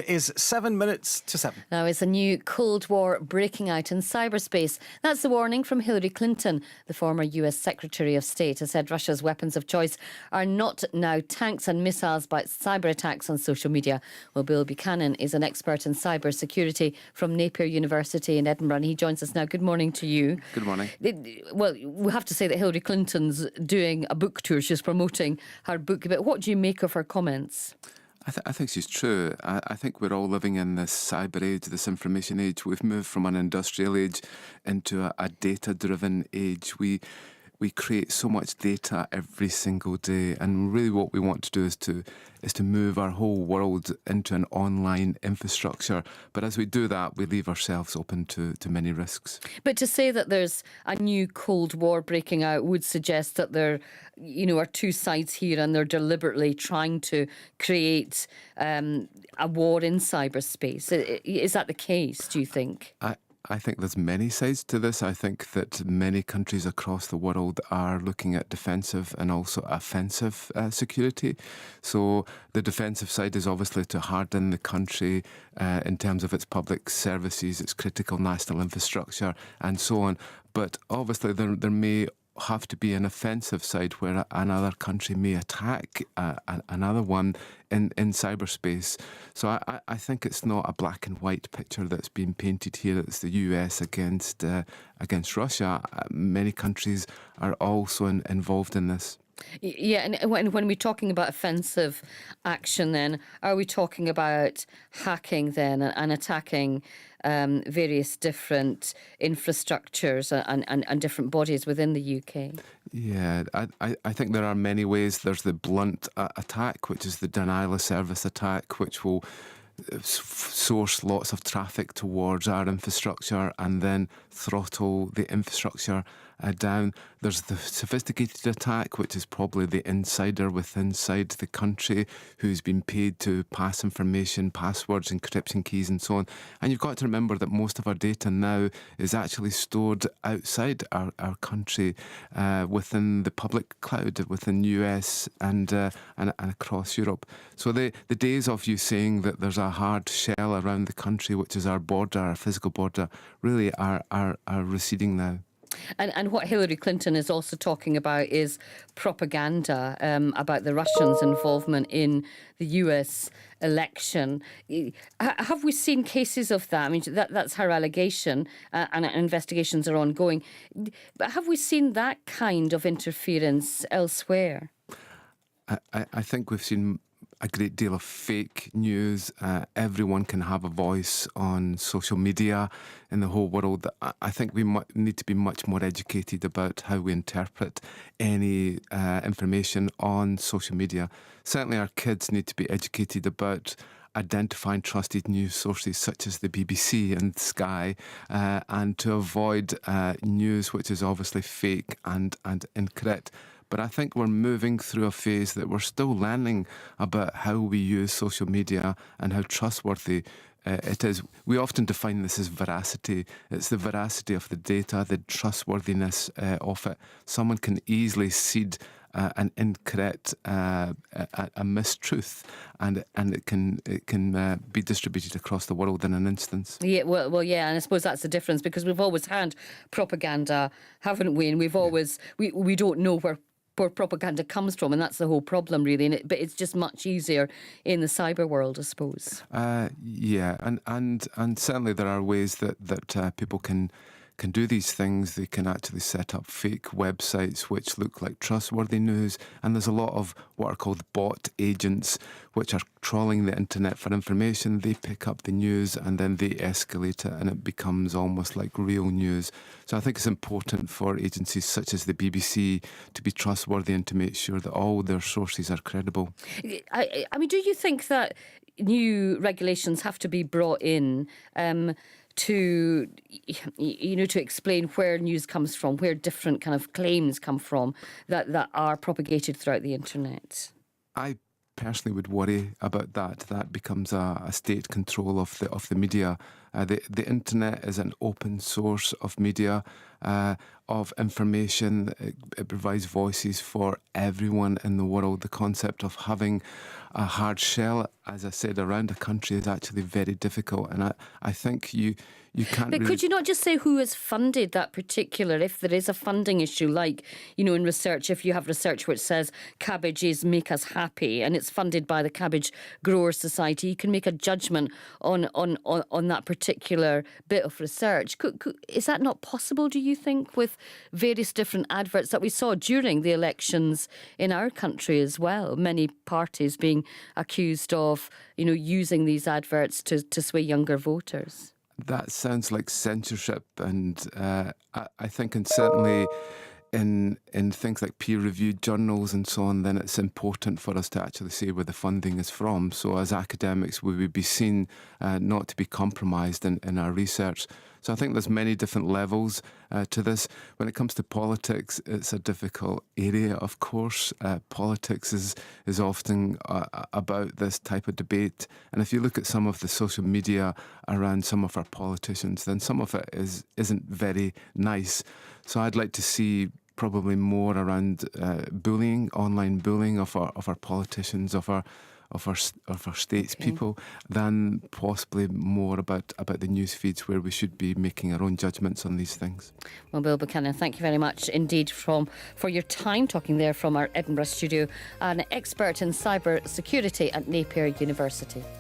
Is 7 minutes to 7. Now, it's a new Cold War breaking out in cyberspace. That's the warning from Hillary Clinton. The former US Secretary of State has said Russia's weapons of choice are not now tanks and missiles, but cyber attacks on social media. Well, Bill Buchanan is an expert in cyber security from Napier University in Edinburgh, and he joins us now. Good morning to you. Good morning. Well, we have to say that Hillary Clinton's doing a book tour. She's promoting her book. But what do you make of her comments? I think she's true. I think we're all living in this cyber age, this information age. We've moved from an industrial age into a data-driven age. We create so much data every single day, and really what we want to do is to move our whole world into an online infrastructure. But as we do that, we leave ourselves open to many risks. But to say that there's a new Cold War breaking out would suggest that there, are two sides here, and they're deliberately trying to create a war in cyberspace. Is that the case, do you think? I think there's many sides to this. I think that many countries across the world are looking at defensive and also offensive security. So the defensive side is obviously to harden the country in terms of its public services, its critical national infrastructure and so on. But obviously there may have to be an offensive side where another country may attack another one in cyberspace. So I think it's not a black and white picture that's being painted here. It's the US against Russia. Many countries are also involved in this. Yeah, and when we're talking about offensive action, then are we talking about hacking then and attacking various different infrastructures and different bodies within the UK? Yeah, I think there are many ways. There's the blunt attack, which is the denial of service attack, which will source lots of traffic towards our infrastructure and then throttle the infrastructure down. There's the sophisticated attack, which is probably the insider inside the country who's been paid to pass information, passwords, encryption keys and so on. And you've got to remember that most of our data now is actually stored outside our country within the public cloud, within US and across Europe. So the days of you saying that there's a hard shell around the country, which is our border, our physical border, really are receding now. And what Hillary Clinton is also talking about is propaganda about the Russians' involvement in the US election. Have we seen cases of that? I mean, that's her allegation, and investigations are ongoing. But have we seen that kind of interference elsewhere? I think we've seen a great deal of fake news. Everyone can have a voice on social media in the whole world. I think we need to be much more educated about how we interpret any information on social media. Certainly our kids need to be educated about identifying trusted news sources such as the BBC and Sky, and to avoid news which is obviously fake and incorrect. But I think we're moving through a phase that we're still learning about how we use social media and how trustworthy it is. We often define this as veracity. It's the veracity of the data, the trustworthiness of it. Someone can easily seed an incorrect, a mistruth, and it can be distributed across the world in an instance. Yeah, well, yeah, and I suppose that's the difference, because we've always had propaganda, haven't we? And we've always we don't know where propaganda comes from, and that's the whole problem, really. But it's just much easier in the cyber world, I suppose. Yeah, and certainly there are ways that people can do these things. They can actually set up fake websites which look like trustworthy news, and there's a lot of what are called bot agents which are trawling the internet for information. They pick up the news and then they escalate it, and it becomes almost like real news. So I think it's important for agencies such as the BBC to be trustworthy and to make sure that all their sources are credible. I mean, do you think that new regulations have to be brought in to explain where news comes from, where different kind of claims come from that are propagated throughout the internet? I personally would worry about that. That becomes a state control of the media. The internet is an open source of media. of information. It provides voices for everyone in the world. The concept of having a hard shell, as I said, around a country is actually very difficult. And I think you can't But really... could you not just say who has funded that particular, if there is a funding issue, like, in research, if you have research which says cabbages make us happy and it's funded by the Cabbage Growers Society, you can make a judgment on that particular bit of research. Is that not possible, do you think, with various different adverts that we saw during the elections in our country as well? Many parties being accused of, using these adverts to sway younger voters. That sounds like censorship, and I think, and certainly in things like peer-reviewed journals and so on, then it's important for us to actually say where the funding is from. So as academics, we would be seen not to be compromised in our research. So I think there's many different levels to this. When it comes to politics, it's a difficult area, of course. Politics is often about this type of debate. And if you look at some of the social media around some of our politicians, then some of it isn't very nice. So I'd like to see probably more around bullying, online bullying of our politicians, of our statespeople, than possibly more about the news feeds, where we should be making our own judgments on these things. Well, Bill Buchanan, thank you very much indeed for your time talking there from our Edinburgh studio, an expert in cyber security at Napier University.